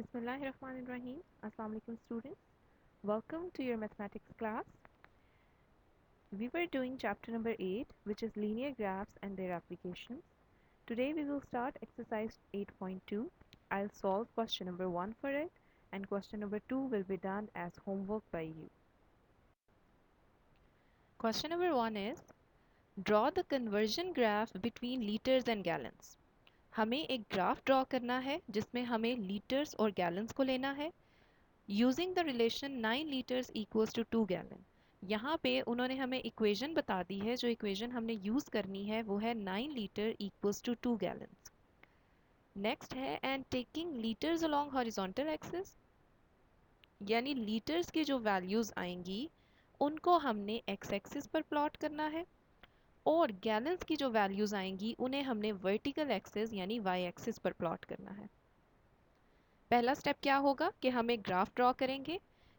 Bismillahirrahmanirrahim. Assalamu alaikum students. Welcome to your mathematics class. We were doing chapter number 8, which is linear graphs and their applications. Today we will start exercise 8.2. I'll solve question number 1 for it, and question number 2 will be done as homework by you. Question number 1 is, draw the conversion graph between liters and gallons. हमें एक graph draw करना है जिसमें हमें litres और gallons को लेना है using the relation 9 litres equals to 2 gallon. यहाँ पे उन्होंने हमें इक्वेशन बता दी है, जो इक्वेशन हमने यूज़ करनी है वो है 9 litre equals to 2 gallons. Next है and taking litres along horizontal axis, यानी लीटर्स की जो वैल्यूज़ आएंगी उनको हमने एक्स एक्सिस पर प्लॉट करना है और गैलन्स की जो वैल्यूज़ आएंगी उन्हें हमने वर्टिकल एक्सिस यानी वाई एक्सिस पर प्लॉट करना है। पहला स्टेप क्या होगा कि हम एक ग्राफ ड्रॉ करेंगे।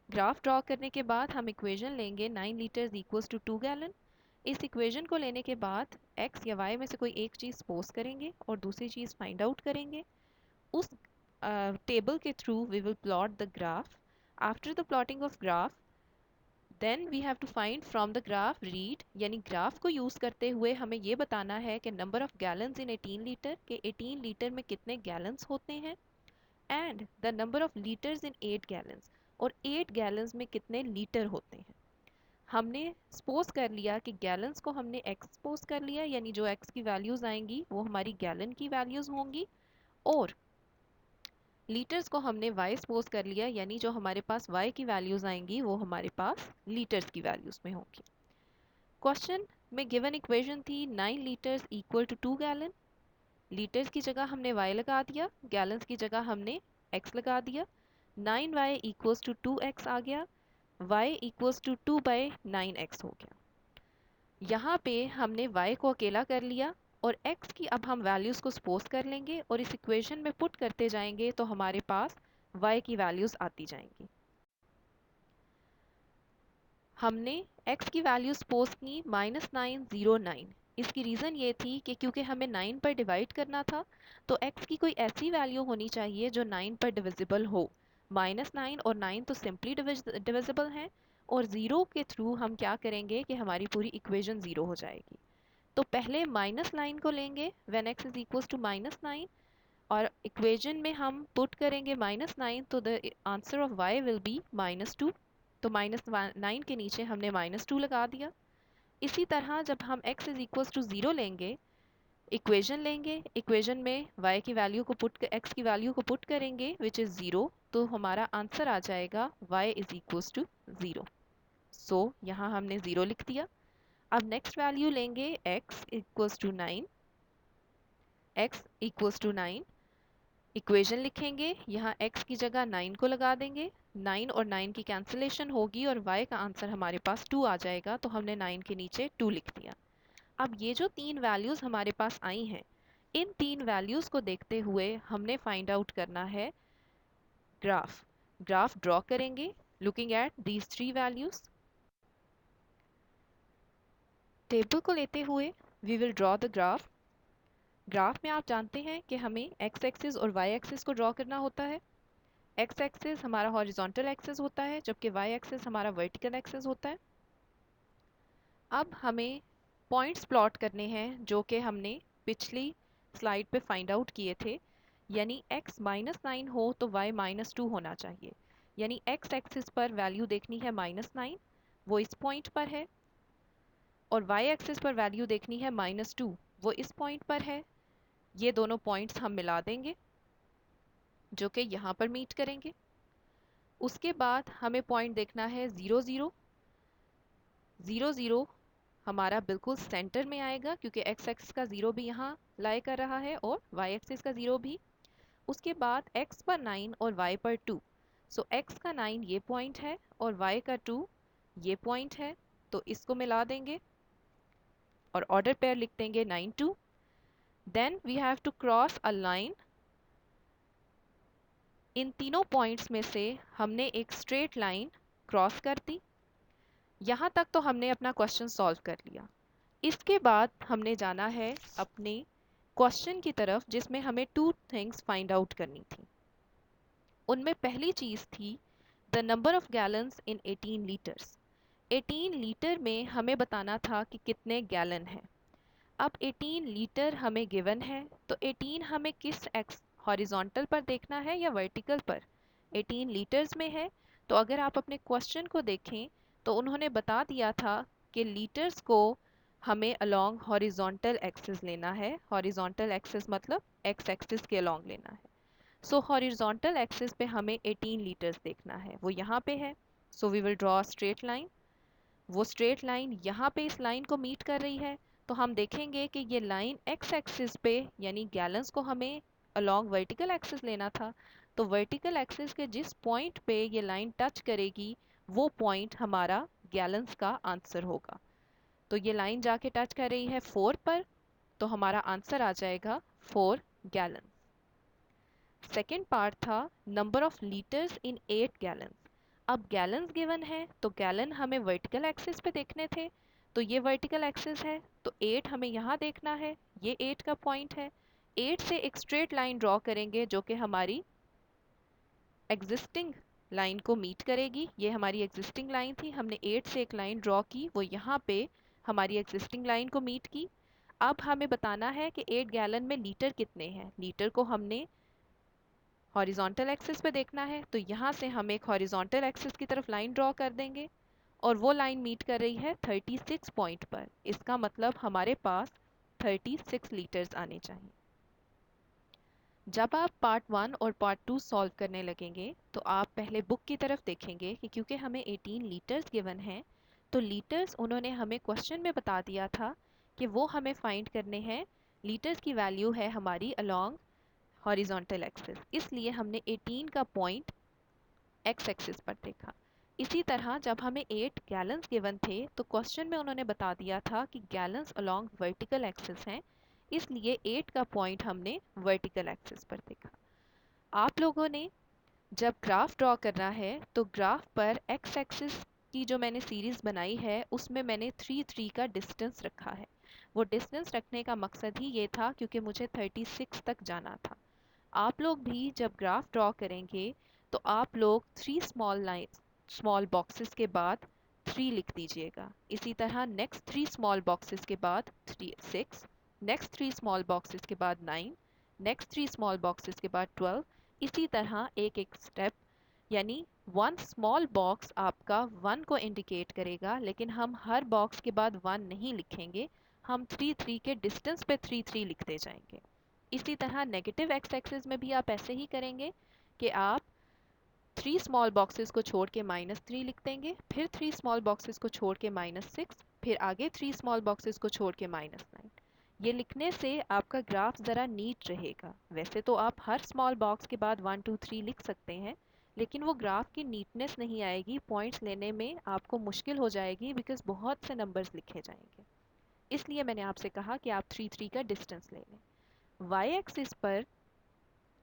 ग्राफ ड्रॉ करने के बाद हम इक्वेशन लेंगे 9 लीटर्स इक्वल्स टू 2 गैलन। इस इक्वेशन को लेने के बाद x या y में से कोई एक चीज़ सपोज करेंगे और दूसरी चीज़ फाइंड आउट करेंगे। उस टेबल के through we will plot the graph. After the plotting of graph then we have to find from the graph read, यानी ग्राफ को यूज़ करते हुए हमें ये बताना है कि number of gallons in 18 litre के 18 लीटर में कितने गैलन्स होते हैं and the number of litres in 8 gallons, और 8 गैलन्स में कितने लीटर होते हैं। हमने सपोज कर लिया कि गैलन्स को हमने एक्स सपोज कर लिया, यानी जो एक्स की वैल्यूज़ आएंगी वो हमारी गैलन की वैल्यूज़ होंगी, और लीटर्स को हमने वाई सपोज कर लिया, यानी जो हमारे पास वाई की वैल्यूज़ आएंगी वो हमारे पास लीटर्स की वैल्यूज़ में होंगी। क्वेश्चन में गिवन इक्वेशन थी 9 litres equal to 2 gallon. Litres की जगह हमने y लगा दिया, गैलन्स की जगह हमने x लगा दिया। 9y इक्वल्स टू 2x आ गया, y इक्वल्स टू 2/9x हो गया। यहाँ पे हमने y को अकेला कर लिया और x की अब हम वैल्यूज़ को सपोज कर लेंगे और इस इक्वेशन में पुट करते जाएंगे तो हमारे पास y की वैल्यूज़ आती जाएंगी। हमने x की वैल्यू सपोज की -909। इसकी रीज़न ये थी कि क्योंकि हमें 9 पर डिवाइड करना था तो x की कोई ऐसी वैल्यू होनी चाहिए जो 9 पर डिविजिबल हो। -9 और 9 तो सिंपली डिविजिबल हैं, और ज़ीरो के थ्रू हम क्या करेंगे कि हमारी पूरी इक्वेशन ज़ीरो हो जाएगी। तो पहले -9 को लेंगे when x is equals to -9, और इक्वेशन में हम पुट करेंगे -9, तो the answer of y will be -2। तो -9 के नीचे हमने -2 लगा दिया। इसी तरह जब हम x इज इक्वल्स टू 0 लेंगे, इक्वेशन लेंगे, इक्वेशन में y की वैल्यू को x की वैल्यू को पुट करेंगे विच इज़ 0, तो हमारा आंसर आ जाएगा y is equals to 0। So यहाँ हमने 0 लिख दिया। अब नेक्स्ट वैल्यू लेंगे x equals to 9, x equals to 9, equation लिखेंगे, यहाँ x की जगह 9 को लगा देंगे, 9 और 9 की कैंसिलेशन होगी और y का आंसर हमारे पास 2 आ जाएगा, तो हमने 9 के नीचे 2 लिख दिया। अब ये जो तीन वैल्यूज़ हमारे पास आई हैं, इन तीन वैल्यूज़ को देखते हुए हमने फाइंड आउट करना है ग्राफ। ग्राफ ड्रॉ करेंगे looking at these three values. Table को लेते हुए we will draw the graph. Graph में आप जानते हैं कि हमें एक्स एक्सिस और वाई एक्सिस को ड्रॉ करना होता है। एक्स एक्सिस हमारा हॉरिजॉन्टल एक्सिस होता है जबकि वाई एक्सिस हमारा वर्टिकल एक्सिस होता है। अब हमें पॉइंट्स प्लॉट करने हैं जो कि हमने पिछली स्लाइड पे फाइंड आउट किए थे, यानी x -9 हो तो y -2 होना चाहिए, यानी x एक्सिस पर वैल्यू देखनी है -9, वो इस पॉइंट पर है, और y एक्सिस पर वैल्यू देखनी है -2, वो इस पॉइंट पर है। ये दोनों पॉइंट्स हम मिला देंगे जो कि यहाँ पर मीट करेंगे। उसके बाद हमें पॉइंट देखना है 0 0 0 0, हमारा बिल्कुल सेंटर में आएगा क्योंकि x एक्सिस का 0 भी यहाँ लाई कर रहा है और y एक्सिस का 0 भी। उसके बाद x पर 9 और y पर 2, सो x का 9 ये पॉइंट है और y का 2 ये पॉइंट है, तो इसको मिला देंगे और ऑर्डर पेयर लिख देंगे 9 2। Then we have to cross a line. इन तीनों पॉइंट्स में से हमने एक स्ट्रेट लाइन क्रॉस कर दी। यहाँ तक तो हमने अपना क्वेश्चन सॉल्व कर लिया। इसके बाद हमने जाना है अपने क्वेश्चन की तरफ जिसमें हमें टू थिंग्स फाइंड आउट करनी थी। उनमें पहली चीज़ थी the number of gallons in 18 litres. 18 litre में हमें बताना था कि कितने गैलन हैं। अब 18 लीटर हमें गिवन है, तो 18 हमें किस एक्स हॉरिजॉन्टल पर देखना है या वर्टिकल पर? 18 लीटर्स में है, तो अगर आप अपने क्वेश्चन को देखें तो उन्होंने बता दिया था कि लीटर्स को हमें अलोंग हॉरिजॉन्टल एक्सिस लेना है। हॉरिजॉन्टल एक्सिस मतलब एक्स एक्सिस के अलोंग लेना है। सो हॉरिजॉन्टल एक्सिस पे हमें 18 लीटर्स देखना है, वो यहाँ पे है। So we will draw straight line. वो स्ट्रेट लाइन यहाँ पे इस लाइन को मीट कर रही है, तो हम देखेंगे कि ये लाइन एक्स एक्सिस पे यानी गैलन्स को हमें अलोंग वर्टिकल एक्सिस लेना था, तो वर्टिकल एक्सिस के जिस पॉइंट पे ये लाइन टच करेगी वो पॉइंट हमारा गैलन्स का आंसर होगा। तो ये लाइन जाके टच कर रही है 4 पर, तो हमारा आंसर आ जाएगा 4 गैलन। सेकेंड पार्ट था number of litres in 8 gallons. अब गैलन्स गिवन है तो गैलन हमें वर्टिकल एक्सिस पे देखने थे, तो ये वर्टिकल एक्सिस है, तो 8 हमें यहाँ देखना है, ये 8 का पॉइंट है। 8 से एक स्ट्रेट लाइन ड्रॉ करेंगे जो कि हमारी एग्जिस्टिंग लाइन को मीट करेगी। ये हमारी एग्जिस्टिंग लाइन थी, हमने 8 से एक लाइन ड्रॉ की, वो यहाँ पे हमारी एग्जिस्टिंग लाइन को मीट की। अब हमें बताना है कि 8 गैलन में लीटर कितने हैं। लीटर को हमने हॉरिजॉन्टल एक्सिस पे देखना है, तो यहाँ से हम एक हॉरिजॉन्टल एक्सिस की तरफ लाइन ड्रॉ कर देंगे और वो लाइन मीट कर रही है 36 पॉइंट पर। इसका मतलब हमारे पास 36 लीटर्स आने चाहिए। जब आप पार्ट 1 और पार्ट 2 सॉल्व करने लगेंगे तो आप पहले बुक की तरफ देखेंगे कि क्योंकि हमें 18 लीटर्स गिवन हैं, तो लीटर्स उन्होंने हमें क्वेश्चन में बता दिया था कि वो हमें फाइंड करने हैं। लीटर्स की वैल्यू है हमारी अलोंग हॉरिजॉन्टल एक्सिस, इसलिए हमने 18 का पॉइंट एक्स एक्सिस पर देखा। इसी तरह जब हमें 8 गैलन्स गिवन थे तो क्वेश्चन में उन्होंने बता दिया था कि गैलन्स अलोंग वर्टिकल एक्सिस हैं, इसलिए 8 का पॉइंट हमने वर्टिकल एक्सिस पर देखा। आप लोगों ने जब ग्राफ ड्रॉ करना है तो ग्राफ पर एक्स एक्सिस की जो मैंने सीरीज़ बनाई है उसमें मैंने 3 का डिस्टेंस रखा है। वो डिस्टेंस रखने का मकसद ही ये था क्योंकि मुझे 36 तक जाना था। आप लोग भी जब ग्राफ ड्रॉ करेंगे तो आप लोग 3 स्मॉल बॉक्सेस के बाद 3 लिख दीजिएगा। इसी तरह नेक्स्ट 3 स्मॉल बॉक्सेस के बाद 6, नेक्स्ट 3 स्मॉल बॉक्सेस के बाद 9, नेक्स्ट 3 स्मॉल बॉक्सेस के बाद 12। इसी तरह एक एक स्टेप, यानी वन स्मॉल बॉक्स आपका 1 को इंडिकेट करेगा, लेकिन हम हर बॉक्स के बाद 1 नहीं लिखेंगे, हम 3 के डिस्टेंस पे 3 लिखते जाएंगे। इसी तरह नेगेटिव एक्स एक्सिस में भी आप ऐसे ही करेंगे कि आप 3 स्मॉल बॉक्सेस को छोड़ के -3 लिख देंगे, फिर 3 स्मॉल बॉक्सेस को छोड़ के -6, फिर आगे 3 स्मॉल बॉक्सेस को छोड़ के -9। ये लिखने से आपका ग्राफ ज़रा नीट रहेगा। वैसे तो आप हर स्मॉल बॉक्स के बाद 1 2 3 लिख सकते हैं, लेकिन वो ग्राफ की नीटनेस नहीं आएगी, पॉइंट्स लेने में आपको मुश्किल हो जाएगी, बिकॉज बहुत से नंबर्स लिखे जाएंगे। इसलिए मैंने आपसे कहा कि आप 3 का डिस्टेंस ले लें। वाई एक्सिस पर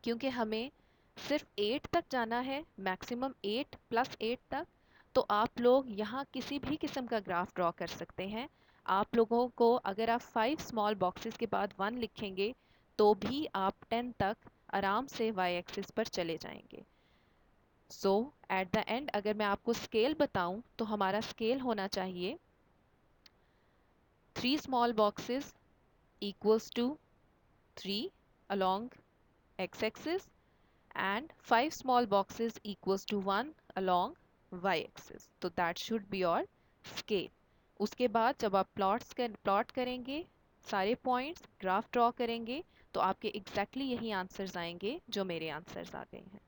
क्योंकि हमें सिर्फ 8 तक जाना है, मैक्सिमम 8 + 8 तक, तो आप लोग यहाँ किसी भी किस्म का ग्राफ ड्रॉ कर सकते हैं। आप लोगों को अगर आप 5 स्मॉल बॉक्सेस के बाद 1 लिखेंगे तो भी आप 10 तक आराम से वाई एक्सिस पर चले जाएंगे। सो एट द एंड अगर मैं आपको स्केल बताऊं तो हमारा स्केल होना चाहिए 3 small boxes equals to 3 along x-axis and 5 small boxes equals to 1 along y-axis. तो that should be your scale. उसके बाद जब आप प्लॉट करेंगे सारे पॉइंट्स, ग्राफ ड्रॉ करेंगे, तो आपके एग्जैक्टली यही आंसर्स आएंगे जो मेरे आंसर्स आ गए हैं।